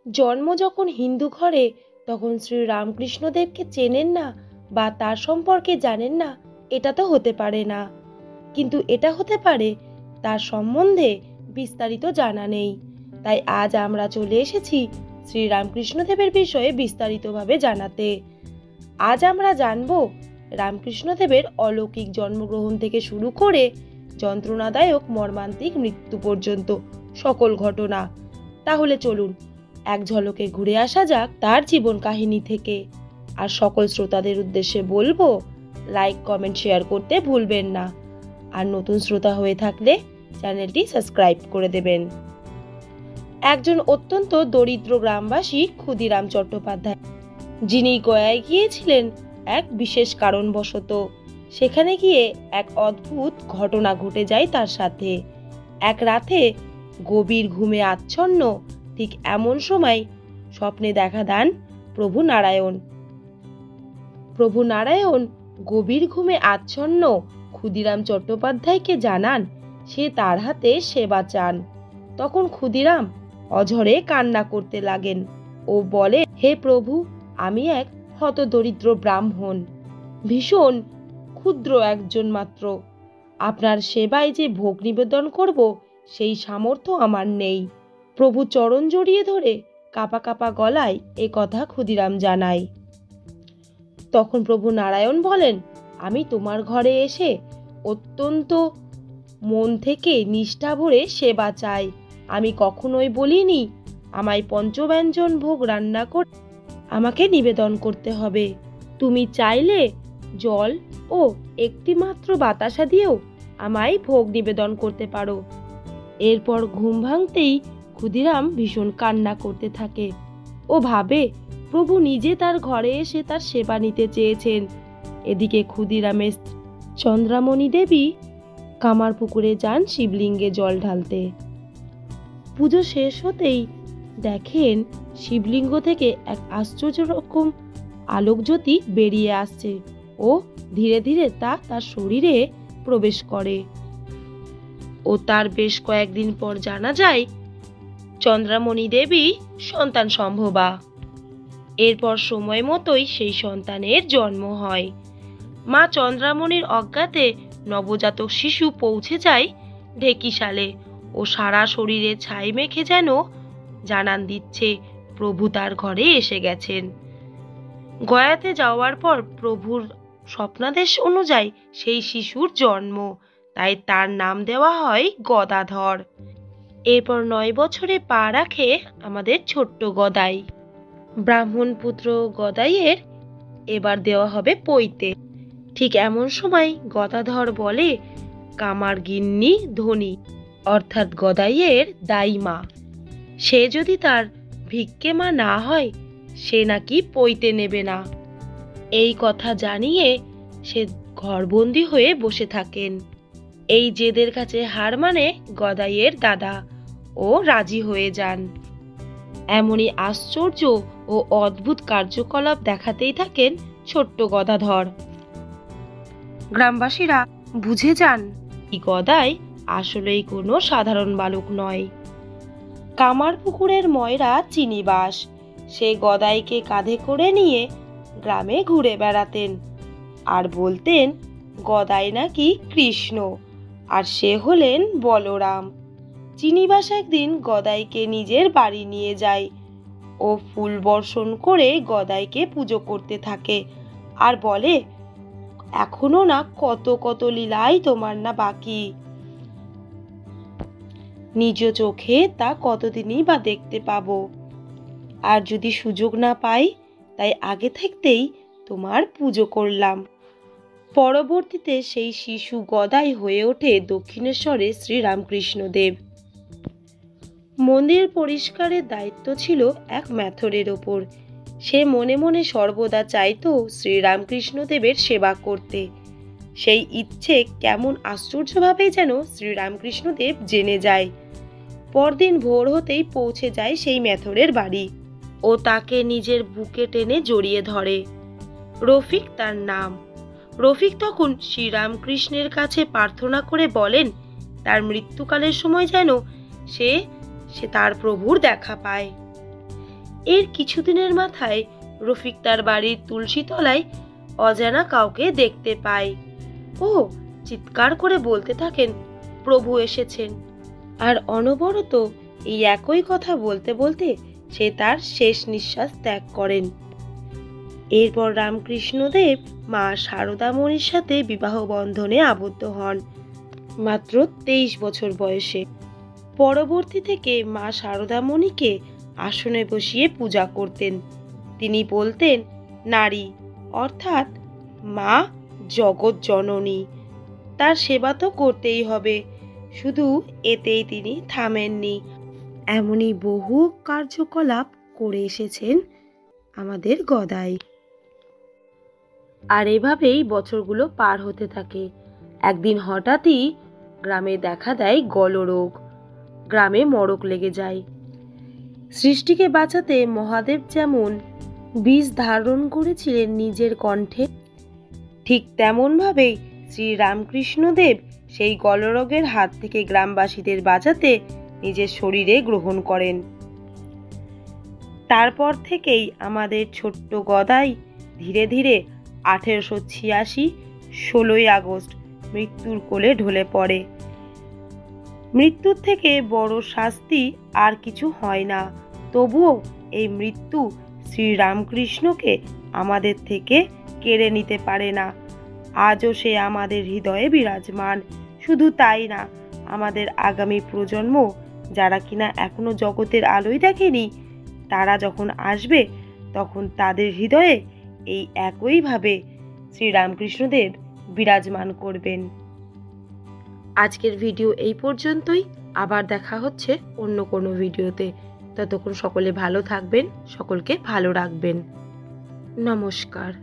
জন্ম যখন হিন্দু ঘরে, তখন শ্রী রামকৃষ্ণদেবকে চেনেন না বা তার সম্পর্কে জানেন না, এটা তো হতে পারে না। কিন্তু এটা হতে পারে তার সম্বন্ধে বিস্তারিত জানা নেই। তাই আজ আমরা চলে এসেছি শ্রী রামকৃষ্ণদেবের বিষয়ে বিস্তারিতভাবে জানাতে। আজ আমরা জানব রামকৃষ্ণদেবের অলৌকিক জন্মগ্রহণ থেকে শুরু করে যন্ত্রণাদায়ক মর্মান্তিক মৃত্যু পর্যন্ত সকল ঘটনা। তাহলে চলুন এক ঝলকে ঘুরে আসা যাক তার জীবন কাহিনী থেকে। আর সকল শ্রোতাদের উদ্দেশ্যে বলবো, লাইক কমেন্ট শেয়ার করতে ভুলবেন না। আর নতুন শ্রোতা হয়ে থাকলে চ্যানেলটি সাবস্ক্রাইব করে দেবেন। একজন অত্যন্ত দরিদ্র গ্রামবাসী ক্ষুদিরাম চট্টোপাধ্যায়, যিনি গয়ায় গিয়েছিলেন এক বিশেষ কারণবশত। সেখানে গিয়ে এক অদ্ভুত ঘটনা ঘটে যায় তার সাথে। এক রাতে গভীর ঘুমে আচ্ছন্ন ঠিক এমন সময় স্বপ্নে দেখা দেন প্রভু নারায়ণ। প্রভু নারায়ণ গভীর ঘুমে আচ্ছন্ন ক্ষুদিরাম চট্টোপাধ্যায়কে জানান সে তার হাতে সেবা চান। তখন ক্ষুদিরাম অঝরে কান্না করতে লাগেন ও বলে, হে প্রভু, আমি এক হতদরিদ্র ব্রাহ্মণ, ভীষণ ক্ষুদ্র একজন মাত্র। আপনার সেবায় যে ভোগ নিবেদন করব সেই সামর্থ্য আমার নেই। প্রভু চরণ জড়িয়ে ধরে কাঁপা কাঁপা গলায় এ কথা ক্ষুদিরাম জানায়। তখন প্রভু নারায়ণ বলেন, আমি তোমার ঘরে এসে অত্যন্ত মন থেকে নিষ্ঠা ভরে সেবা চাই। আমি কখনোই বলিনি আমায় পঞ্চব্যঞ্জন ভোগ রান্না করে আমাকে নিবেদন করতে হবে। তুমি চাইলে জল ও একটি মাত্র বাতাসা দিয়েও আমায় ভোগ নিবেদন করতে পারো। এরপর ঘুম ভাঙতেই ক্ষুদিরাম ভীষণ কান্না করতে থাকে ও ভাবে প্রভু নিজে তার ঘরে এসে তার সেবা নিতে চেয়েছেন। এদিকে ক্ষুদিরামের চন্দ্রামণি দেবী কামারপুকুরে যান শিবলিঙ্গে জল ঢালতে। পুজো শেষ হতেই দেখেন শিবলিঙ্গ থেকে এক আশ্চর্য রকম আলোকজ্যোতি বেরিয়ে আসছে ও ধীরে ধীরে তা তার শরীরে প্রবেশ করে। ও তার বেশ কয়েকদিন পর জানা যায় চন্দ্রামণি দেবী সন্তান সম্ভবা। এরপর সময় মতোই সেই সন্তানের জন্ম হয়। মা চন্দ্রামণির অজ্ঞাতে নবজাতক শিশু পৌঁছে যায় ঢেকিশালে ও সারা শরীরে ছাই মেখে যেন জানান দিচ্ছে প্রভু তার ঘরে এসে গেছেন। গয়াতে যাওয়ার পর প্রভুর স্বপ্নাদেশ অনুযায়ী সেই শিশুর জন্ম, তাই তার নাম দেওয়া হয় গদাধর। এরপর 9 বছরে পা রাখে আমাদের ছোট্ট গদাই। ব্রাহ্মণ পুত্র গদাইয়ের এবার দেওয়া হবে পৈতে। ঠিক এমন সময় গদাধর বলে কামার গিন্নি ধনী, অর্থাৎ গদাইয়ের দাইমা, সে যদি তার ভিক্ষে মা না হয় সে নাকি পৈতে নেবে না। এই কথা জানিয়ে সে ঘরবন্দি হয়ে বসে থাকেন। এই জেদের কাছে হার মানে গদাইয়ের দাদা ও রাজি হয়ে যান। এমনই আশ্চর্য ও অদ্ভুত কার্যকলাপ দেখাতেই থাকেন ছোট্ট গদাধর। গ্রামবাসীরা বুঝে যান এই গদাই আসলেই কোনো সাধারণ বালক নয়। কামারপুকুরের ময়রা চিনিবাস সে গদাইকে কাঁধে করে নিয়ে গ্রামে ঘুরে বেড়াতেন আর বলতেন গদাই নাকি কৃষ্ণ আর সে হলেন বলরাম। চিনিবাস একদিন গদাইকে নিজের বাড়ি নিয়ে যায় ও ফুল বর্ষণ করে গদাইকে পুজো করতে থাকে আর বলে, এখনো না কত কত লীলাই তোমার না বাকি, নিজ চোখে তা কতদিনই বা দেখতে পাবো। আর যদি সুযোগ না পাই তাই আগে থাকতেই তোমার পুজো করলাম। পরবর্তীতে সেই শিশু গদাই হয়ে ওঠে দক্ষিণেশ্বরে শ্রীরামকৃষ্ণদেব। মন্দির পরিষ্কারের দায়িত্ব ছিল এক ম্যাথরের ওপর। সে মনে মনে সর্বদা চাইতো শ্রীরামকৃষ্ণদেবের সেবা করতে। সেই ইচ্ছে কেমন আশ্চর্যভাবে যেন শ্রীরামকৃষ্ণদেব জেনে যায়। পরদিন ভোর হতেই পৌঁছে যায় সেই ম্যাথরের বাড়ি ও তাকে নিজের বুকে টেনে জড়িয়ে ধরে। রফিক তার নাম। রফিক তখন শ্রীরামকৃষ্ণের কাছে প্রার্থনা করে বলেন তার মৃত্যুকালের সময় যেন সে তার প্রভুর দেখা পায়। এর কিছুদিনের মাথায় রফিক তার বাড়ির তুলসী তলায় অজানা কাউকে দেখতে পায়। ও চিৎকার করে বলতে থাকেন, প্রভু এসেছেন। আর অনবরত এই একই কথা বলতে বলতে সে তার শেষ নিঃশ্বাস ত্যাগ করেন। এরপর রামকৃষ্ণদেব মা শারদামণির সাথে বিবাহ বন্ধনে আবদ্ধ হন মাত্র 23 বছর বয়সে। পরবর্তী থেকে মা শারদামণিকে আসনে বসিয়ে পূজা করতেন। তিনি বলতেন, নারী অর্থাৎ মা জগৎ জননী, তার সেবা তো করতেই হবে। শুধু এতেই তিনি থামেননি, এমনই বহু কার্যকলাপ করে এসেছেন আমাদের গদাই। আর এভাবেই বছরগুলো পার হতে থাকে। একদিন হঠাৎই গ্রামে দেখা দেয় গলরোগ। গ্রামে মড়ক লেগে যায়। সৃষ্টিকে বাঁচাতে মহাদেব যেমন বীজ ধারণ করেছিলেন নিজের কণ্ঠে, ঠিক তেমনভাবেই শ্রী রামকৃষ্ণদেব সেই গলরোগের হাত থেকে গ্রামবাসীদের বাঁচাতে নিজের শরীরে গ্রহণ করেন। তারপর থেকেই আমাদের ছোট্ট গদাই ধীরে ধীরে 1886 16ই আগস্ট মৃত্যুর কোলে ঢলে পড়ে। মৃত্যুর থেকে বড় শাস্তি আর কিছু হয় না। তবুও এই মৃত্যু শ্রী রামকৃষ্ণকে আমাদের থেকে কেড়ে নিতে পারে না। আজও সে আমাদের হৃদয়ে বিরাজমান। শুধু তাই না, আমাদের আগামী প্রজন্ম যারা কিনা এখনো জগতের আলোয় দেখেনি, তারা যখন আসবে তখন তাদের হৃদয়ে এই একইভাবে শ্রী রামকৃষ্ণদেব বিরাজমান করবেন। আজকের ভিডিও এই পর্যন্তই। আবার দেখা হচ্ছে অন্য কোনো ভিডিওতে। ততক্ষণ সকলে ভালো থাকবেন, সকলকে ভালো রাখবেন। নমস্কার।